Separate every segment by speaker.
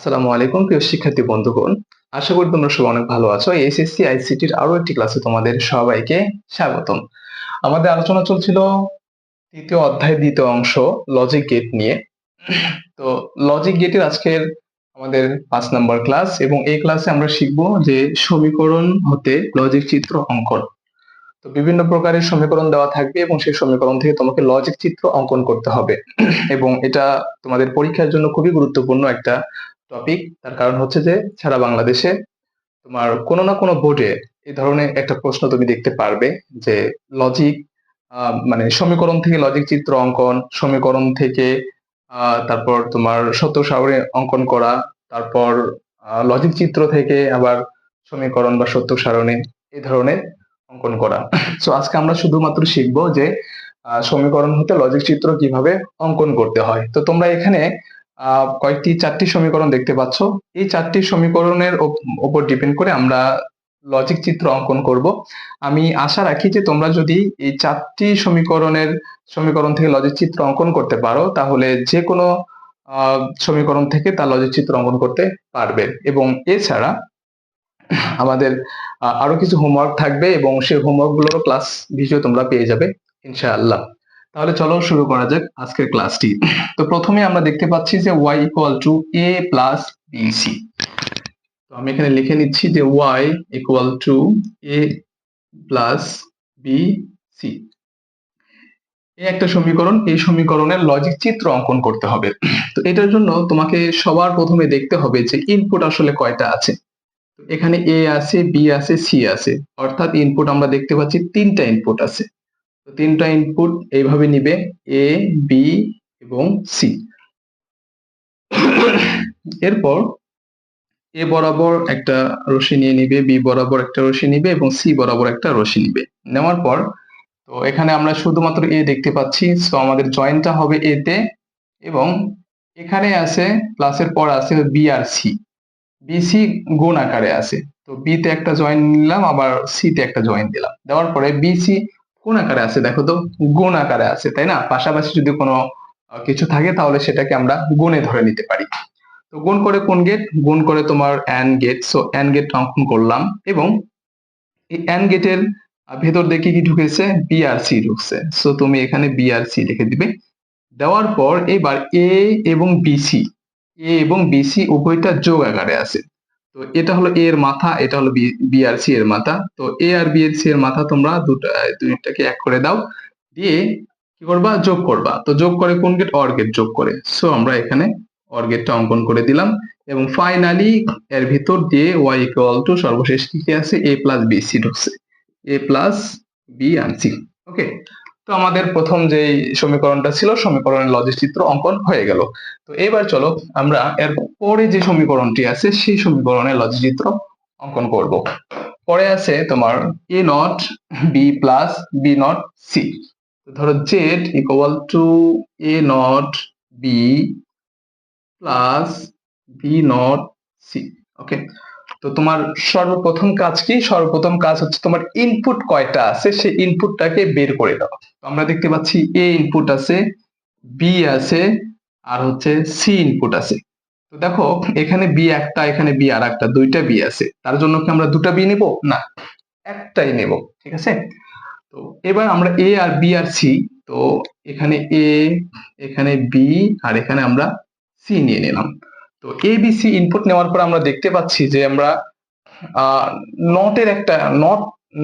Speaker 1: আসসালামু আলাইকুম প্রিয় শিক্ষার্থী বন্ধুগণ। আশা করি তোমরা সবাই অনেক ভালো আছো। এসএসসি আইসিটির আরো একটি ক্লাসে তোমাদের সবাইকে স্বাগতম। আমাদের আলোচনা চলছিল তৃতীয় অধ্যায়ের দ্বিতীয় অংশ লজিক গেট নিয়ে। তো লজিক গেটের আজকের আমাদের 5 নম্বর ক্লাস এবং এই ক্লাসে আমরা শিখব যে সমীকরণ হতে লজিক চিত্র অঙ্কন। তো বিভিন্ন প্রকারের সমীকরণ দেওয়া থাকবে এবং সেই সমীকরণ থেকে তোমাকে লজিক চিত্র অঙ্কন করতে হবে। এবং এটা তোমাদের পরীক্ষার জন্য খুবই গুরুত্বপূর্ণ একটা টপিক। তার কারণ হচ্ছে যে সারা বাংলাদেশে তোমার কোনো না কোনো বোর্ডে এই ধরনের একটা প্রশ্ন তুমি দেখতে পারবে যে লজিক মানে সমীকরণ থেকে লজিক চিত্র অঙ্কন, সমীকরণ থেকে তারপর তোমার সত্য সারণী অঙ্কন করা, তারপর লজিক চিত্র থেকে আবার সমীকরণ বা সত্য সারণী এই ধরনের অঙ্কন করা। সো আজকে আমরা শুধুমাত্র শিখবো যে সমীকরণ হতে লজিক চিত্র কিভাবে অঙ্কন করতে হয়। তো তোমরা এখানে চারটি সমীকরণ দেখতে পাচ্ছ। এই চারটি সমীকরণের উপর ডিপেন্ড করে আমরা লজিক চিত্র অঙ্কন করব। আমি আশা রাখি যে তোমরা যদি এই চারটি সমীকরণ থেকে লজিক চিত্র অঙ্কন করতে পারো তাহলে যে কোনো সমীকরণ থেকে তার লজিক চিত্র অঙ্কন করতে পারবে। এবং এছাড়া আমাদের আরো কিছু হোমওয়ার্ক থাকবে এবং সেই হোমওয়ার্ক গুলোরও ক্লাস ভিডিও তোমরা পেয়ে যাবে ইনশাআল্লাহ। তাহলে চলো শুরু করা যাক আজকের ক্লাসটি। তো প্রথমে আমরা দেখতে পাচ্ছি যে y equal to a plus bc। তো আমি এখানে লিখে নিচ্ছি যে y equal to a plus bc। এই একটা সমীকরণ, এই সমীকরণের লজিক চিত্র অঙ্কন করতে হবে। তো এটার জন্য তোমাকে সবার প্রথমে দেখতে হবে যে ইনপুট আসলে কয়টা আছে। এখানে এ আছে, বি আছে, সি আছে, অর্থাৎ ইনপুট আমরা দেখতে পাচ্ছি তিনটা ইনপুট আছে। তো তিনটা ইনপুট এইভাবে নিবে এ, বি এবং সি। এরপর এ বরাবর একটা রশ্মি নিয়ে নিবে, বি বরাবর একটা রশ্মি নিবে এবং সি বরাবর একটা রশ্মি নিবে। নেওয়ার পর তো এখানে আমরা শুধুমাত্র এ দেখতে পাচ্ছি, সো আমাদের জয়েন্টটা হবে এ তে এবং এখানে আছে প্লাসের পর আছে বি আর সি। বিসি গুণ আকারে আছে, তো বি তে একটা জয়েন নিলাম আবার সি তে একটা জয়েন দিলাম, দেওয়ার পরে বিসি কোন আকারে আছে দেখো তো, গুণ আকারে আছে তাই না। পাশাপাশি যদি কোনো কিছু থাকে তাহলে সেটাকে আমরা গুণে ধরে নিতে পারি। তো গুণ করে কোন গেট, গুণ করে তোমার and gate. So and gate অঙ্কন করলাম এবং এই অ্যান্ড গেটের ভেতর দেখে কি ঢুকেছে, বি আর সি ঢুকছে। সো তুমি এখানে বি আর সি লিখে দিবে। দেওয়ার পর এবার এ এবং বিসি উভয়টা যোগ আকারে আছে। তো এটা হলো এ এর মাথা, এটা হলো বি আর সি এর মাথা। তো এ আর বি এর সি এর মাথা তোমরা দুইটাকে এক করে দাও, দিয়ে কি করবা, যোগ করবা। তো যোগ করে কোন গেট, অর গেট যোগ করে। সো আমরা এখানে অর গেটটা অঙ্কন করে দিলাম এবং ফাইনালি এর ভিতর দিয়ে y ইকুয়াল টু সর্বশেষ কি আছে, a প্লাস বি সি ঢুকছে, a প্লাস বি আনছি। ওকে, তো আমাদের প্রথম যে সমীকরণটা ছিল সমীকরণের লজিক চিত্র অঙ্কন হয়ে গেল। তো এবার চলো আমরা এর পরে যে সমীকরণটি আছে সেই সমীকরণের লজিক চিত্র অঙ্কন করব। পরে আছে তোমার a not b plus b not c. ধরো z equal to a not b plus b not c. Okay, তো তোমার সর্বপ্রথম কাজ কি, সর্বপ্রথম কাজ হচ্ছে তোমার ইনপুট কয়টা আছে সেই ইনপুটটাকে বের করে দাও। আমরা দেখতে পাচ্ছি এ ইনপুট আছে, বি আছে আর হচ্ছে সি ইনপুট আছে। তো দেখো এখানে বি একটা, এখানে বি আর একটা, দুইটা বি আছে। তার জন্য কি আমরা দুটা বি নেব না, একটাই নেব, ঠিক আছে। তো এবার আমরা এ আর বি আর সি, তো এখানে এ, এখানে বি আর এখানে আমরা সি নিয়ে নিলাম। তো এ বি সি ইনপুট নেওয়ার পর আমরা দেখতে পাচ্ছি যে আমরা নটের একটা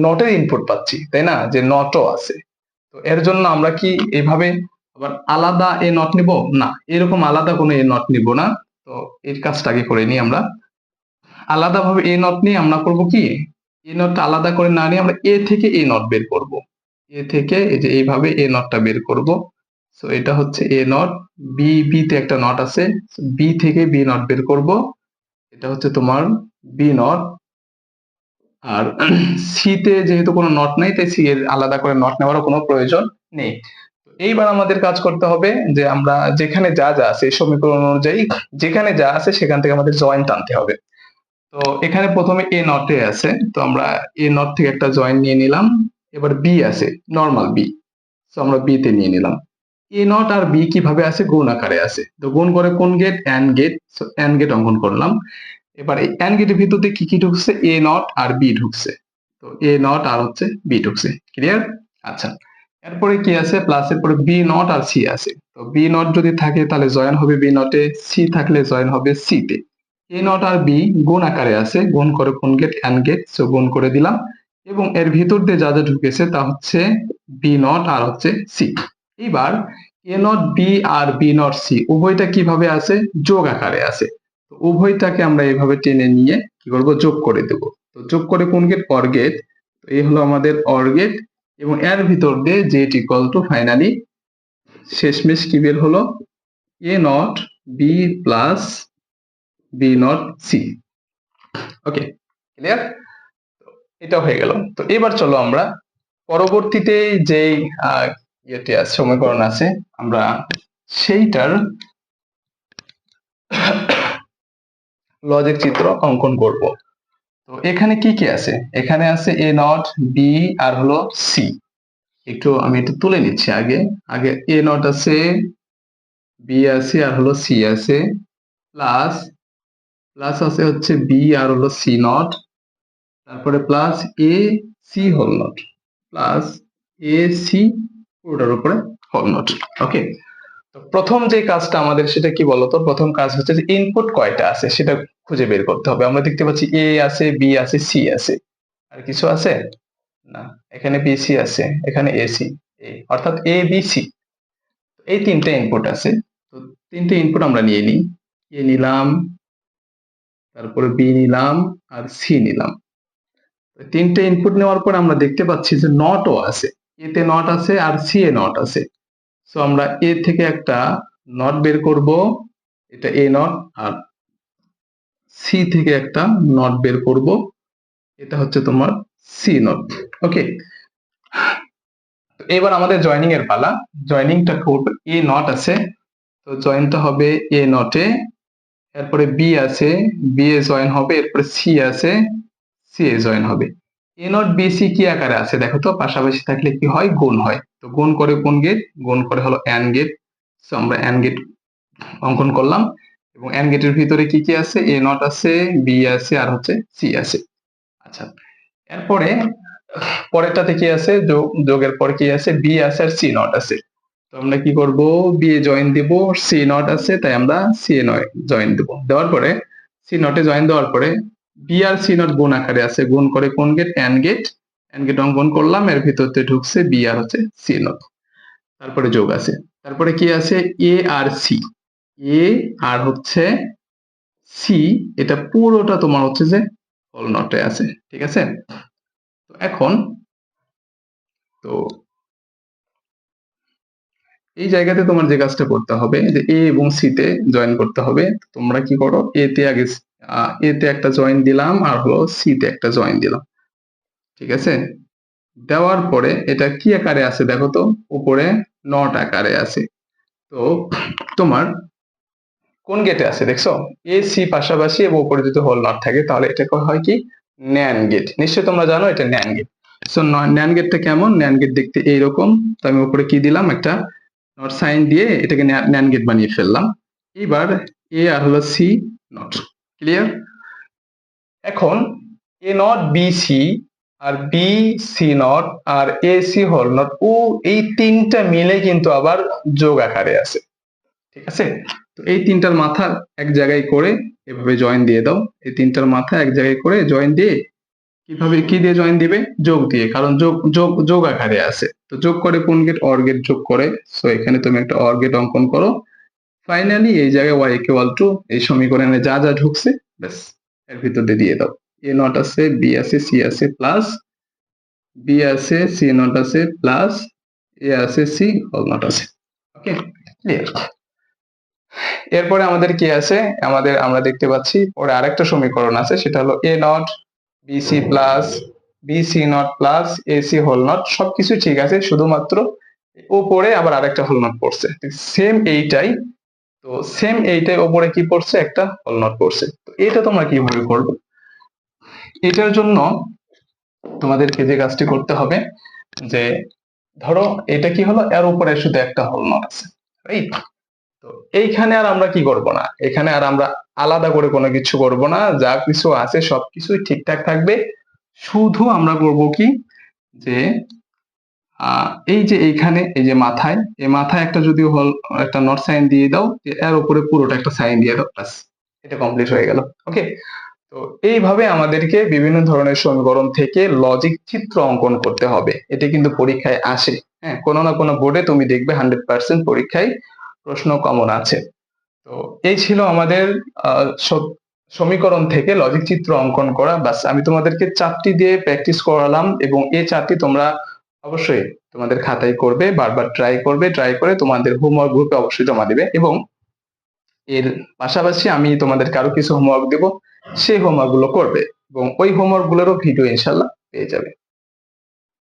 Speaker 1: নটের ইনপুট পাচ্ছি তাই না, যে নটও আছে। তো এর জন্য আমরা কি এভাবে আবার আলাদা এ নট নিব না, এরকম আলাদা কোনো এ নট নিব না। তো এর কাজটা আগে করে নিই আমরা। আলাদাভাবে এ নট নিয়ে আমরা করব কি, এ নটটা আলাদা করে না নিয়ে আমরা এ থেকে এ নট বের করব। এ থেকে এই যে এইভাবে এ নটটা বের করব। সো এটা হচ্ছে এ নট, বি তে একটা নট আছে, বি থেকে বি নট বের করব। এটা হচ্ছে তোমার বি নট। আর সি তে যেহেতু কোনো নট নাই তাই সি এর আলাদা করে নট নেওয়ারও কোনো প্রয়োজন নেই। এইবার আমাদের কাজ করতে হবে যে আমরা যেখানে যা যা আছে সমীকরণ অনুযায়ী যেখানে যা আছে সেখান থেকে আমাদের জয়েন্ট আনতে হবে। তো এখানে প্রথমে এ নটে আছে, তো আমরা এ নট থেকে একটা জয়েন্ট নিয়ে নিলাম। এবার বি আছে, নর্মাল বি, তো আমরা বি তে নিয়ে নিলাম। এ নট আর বি কিভাবে আছে, গুণ আকারে আছে। তো গুণ করে কোন gate, and gate. So and gate অঙ্কন করলাম। এবার এই এন্ড গেটের ভিতর দিয়ে কি কি ঢুকছে, এ নট আর বি ঢুকছে। তো এ নট আর হচ্ছে বি ঢুকছে, ক্লিয়ার। আচ্ছা, এরপরে কি আছে, প্লাসের পরে বি নট আর সি আছে। তো বি নট যদি থাকে তাহলে জয়েন হবে বি নটে, সি থাকলে জয়েন হবে সি তে। এ নট আর বি গুণ আকারে আছে, গুণ করে কোন গেট, এন্ড গেট। সো গুণ করে দিলাম, এবং এর ভিতর দিয়ে যা যা ঢুকেছে তা হচ্ছে বি নট আর হচ্ছে সি। এবার এ নট বি আর বি নট সি উভয়টা কিভাবে আছে, যোগ আকারে আছে। তো উভয়টাকে আমরা এভাবে টেনে নিয়ে কি করব, যোগ করে দেব। তো যোগ করে কোন গেট, অর গেট। তো এই হলো আমাদের অর গেট, এবং এর ভিতর দিয়ে জেড ইকুয়াল টু ফাইনালি শেষমেশ কি বের হলো, a not b plus b not c. Okay, clear. এটা হয়ে গেল। তো এবার চলো আমরা পরবর্তীতে যেই ইয়েটি আছে, সমীকরণ আছে, আমরা সেইটার লজিক চিত্র অঙ্কন করব। তো এখানে কি কি আছে, এখানে আছে এ নট বি আর হলো সি। একটু আমি একটু তুলে নিচ্ছি আগে। আগে এ নট আছে, বি আছে আর হলো সি আছে, প্লাস প্লাস আছে হচ্ছে বি আর হলো সি নট, তারপরে plus a c whole not, plus a c পুরোটার উপরে হোল নট। ওকে, তো প্রথম যে কাজটা আমাদের সেটা কি বলতো, প্রথম কাজ হচ্ছে যে ইনপুট কয়টা আছে সেটা খুঁজে বের করতে হবে। আমরা দেখতে পাচ্ছি এ আছে, বি আছে, সি আছে, আর কিছু আছে না। এখানে বি সি আছে, এখানে এ সি, অর্থাৎ এ বি সি, এই তিনটে ইনপুট আছে। তো তিনটে ইনপুট আমরা নিয়ে নিই, এ নিলাম, তারপরে বি নিলাম, আর সি নিলাম। তিনটে ইনপুট নেওয়ার পর আমরা দেখতে পাচ্ছি যে নটও আছে, এতে নট আছে আর সি এ নট আছে। সো আমরা এ থেকে একটা নট বের করব, এটা এ নট, আর সি থেকে একটা নট বের করব, এটা হচ্ছে তোমার সি নট। ওকে, এবার আমাদের জয়েনিং এর পালা। জয়েনিংটা করব, এ নট আছে, তো জয়েনটা হবে এ নটে, এরপরে বি আছে, বি এ জয়েন হবে, এরপরে সি আছে, সি এ জয়েন হবে। এ নট বি সি কি আকারে আছে দেখো তো, পাশাপাশি থাকলে কি হয়, গুণ হয়। তো গুণ করে কোন গেট, গুণ করে হলো এন্ড গেট। সো আমরা এন্ড গেট অঙ্কন করলাম, এবং এন্ড গেটের ভিতরে কি কি আছে, এ নট আছে, বি আছে, আর হচ্ছে সি আছে। আচ্ছা, এরপরে পরেরটাতে কি আছে, যোগের পরে কি আছে, বি আছে আর সি নট আছে। তো আমরা কি করব, বি এ জয়েন দিব, সি নট আছে তাই আমরা সি এ জয়েন দেব। দেওয়ার পরে সি নটে জয়েন দেওয়ার পরে বি আর সি নট গুণ আকারে আছে, গুণ করে কোন gate, and gate. And gate অঙ্কন করলাম, এর ভিতরতে ঢুকছে বি আর হচ্ছে সি নট, তারপরে যোগ আছে। তারপরে কি আছে, এ আর সি, এ আর হচ্ছে সি, এটা পুরোটা তোমার হচ্ছে যে হোল নটে আছে, ঠিক আছে। তো এখন তো এই জায়গাতে তোমার যে কাজটা করতে হবে, যে এ এবং সি তে জয়েন করতে হবে। তোমরা কি করো, এ তে আগে এ তে একটা জয়েন দিলাম, আর হলো সি তে একটা জয়েন দিলাম, ঠিক আছে। দেওয়ার পরে এটা কি আকারে আছে দেখো তো, উপরে নট আকারে আছে। তো তোমার কোন গেটে আছে দেখছো, এ সি পাশাপাশি এবং উপরে যদি হোল নট থাকে তাহলে এটা হয় কি, ন্যান গেট। নিশ্চয়ই তোমরা জানো এটা ন্যান গেট। সো ন্যান গেটটা কেমন, ন্যান গেট দেখতে এইরকম। তো আমি উপরে কি দিলাম, একটা নট সাইন দিয়ে এটাকে ন্যান গেট বানিয়ে ফেললাম। এবার এ আর হলো সি নট, ক্লিয়ার। এখন এ নট বি সি আর বি সি নট আর এ সি হোল নট, ও এই তিনটা মিলে কিন্তু আবার যোগ আকারে আছে, ঠিক আছে। তো এই তিনটার মাথা এক জায়গায় করে এভাবে জয়েন দিয়ে দাও। এই তিনটার মাথা এক জায়গায় করে জয়েন দিয়ে, কিভাবে কি দিয়ে জয়েন দিবে, যোগ দিয়ে, কারণ যোগ যোগ যোগ আকারে আছে। তো যোগ করে কোন গেট, অর গেট যোগ করে। সো এখানে তুমি একটা অর গেট অঙ্কন করো। ফাইনালি এই জায়গায় y ইকুয়াল টু, এই সমীকরণে যা যা ঢুকছে ব্যাস এর ভিতর দিয়ে দাও। এ নট আছে, বি আছে, সি আছে, প্লাস বি আছে, সি নট আছে, প্লাস এ আছে, সি হোল নট আছে। ওকে, ক্লিয়ার। এরপরে আমাদের কি আছে, আমরা দেখতে পাচ্ছি পরে আরেকটা সমীকরণ আছে, সেটা হলো a not b c plus b c not plus a c whole not. সবকিছু ঠিক আছে, শুধুমাত্র উপরে আবার আরেকটা হোল নট পড়ছে, সেম এইটাই। তো সেম এইটাই ওপরে কি পড়ছে, একটা হোল নট পড়ছে। তো এটা তোমরা কিভাবে করবে, এটার জন্য তোমাদেরকে যে কাজটি করতে হবে, যে ধরো এটা কি হলো, এর উপরে শুধু একটা হল নট আছে, রাইট? তো এইখানে আর আমরা কি করব না, এখানে আর আমরা আলাদা করে কোনো কিছু করব না, যা কিছু আছে সবকিছুই ঠিকঠাক থাকবে। শুধু আমরা করব কি, যে এই যে এইখানে এই যে মাথায়, এই মাথায় একটা যদি হল একটা নট সাইন দিয়ে দাও, এর উপরে পুরোটা একটা সাইন দিয়ে দাও, ব্যাস এটা কমপ্লিট হয়ে গেল। ওকে, তো এইভাবে আমাদেরকে বিভিন্ন ধরনের সমীকরণ থেকে লজিক চিত্র অঙ্কন করতে হবে। এটা কিন্তু পরীক্ষায় আসে, হ্যাঁ, কোনো না কোনো বোর্ডে তুমি দেখবে 100% পরীক্ষায় প্রশ্ন কমন আছে। তো এই ছিল আমাদের সমীকরণ থেকে লজিক চিত্র অঙ্কন করা। বাস আমি তোমাদেরকে চারটি দিয়ে প্র্যাকটিস করালাম, এবং এই চারটি তোমরা অবশ্যই তোমাদের খাতায় করবে, বারবার ট্রাই করবে, ট্রাই করে তোমাদের হোমওয়ার্ক গ্রুপে অবশ্যই জমা দিবে। এবং এর পাশাপাশি আমি তোমাদেরকে আরো কিছু হোমওয়ার্ক দেব, সেই হোমওয়ার্ক গুলো করবে, এবং ওই হোমওয়ার্ক গুলোরও ভিডিও ইনশাল্লাহ পেয়ে যাবে।